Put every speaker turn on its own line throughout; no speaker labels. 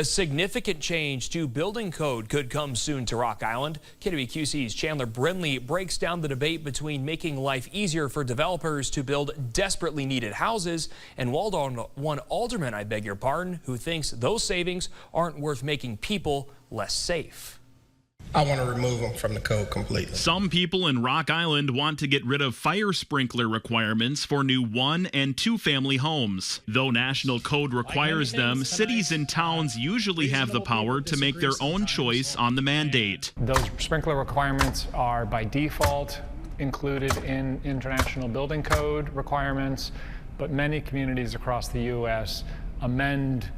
A significant change to building code could come soon to Rock Island. KWQC's Chandler Brindley breaks down the debate between making life easier for developers to build desperately needed houses and Waldorf one alderman, who thinks those savings aren't worth making people less safe.
I want to remove them from the code completely.
Some people in Rock Island want to get rid of fire sprinkler requirements for new 1- and 2-family homes. Though national code requires them, cities and towns usually have the power to make their own choice on the mandate.
Those sprinkler requirements are by default included in international building code requirements, but many communities across the U.S. amend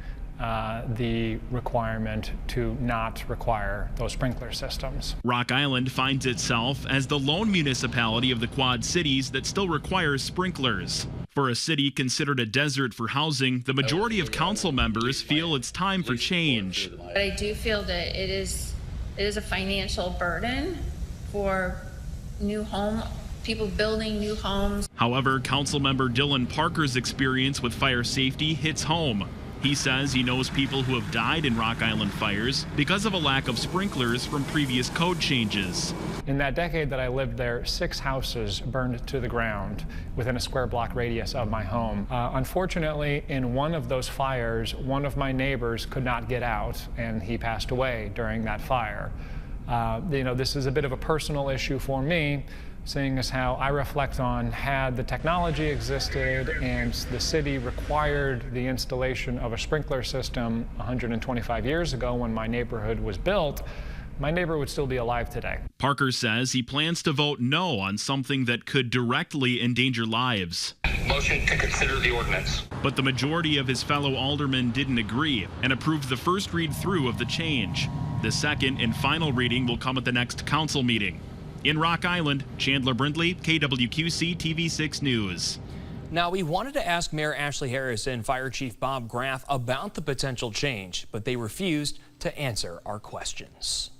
the requirement to not require those sprinkler systems.
Rock Island finds itself as the lone municipality of the Quad Cities that still requires sprinklers. For a city considered a desert for housing, the majority of council members feel it's time for change.
But I do feel that it is a financial burden for people building new homes.
However, Councilmember Dylan Parker's experience with fire safety hits home. He says he knows people who have died in Rock Island fires because of a lack of sprinklers from previous code changes.
In that decade that I lived there, 6 houses burned to the ground within a square block radius of my home. Unfortunately, in one of those fires, one of my neighbors could not get out, and he passed away during that fire. This is a bit of a personal issue for me, seeing as how I reflect on had the technology existed and the city required the installation of a sprinkler system 125 years ago when my neighborhood was built, my neighbor would still be alive today.
Parker says he plans to vote no on something that could directly endanger lives.
Motion to consider the ordinance.
But the majority of his fellow aldermen didn't agree and approved the first read-through of the change. The second and final reading will come at the next council meeting. In Rock Island, Chandler Brindley, KWQC TV6 News.
Now, we wanted to ask Mayor Ashley Harris and Fire Chief Bob Graff about the potential change, but they refused to answer our questions.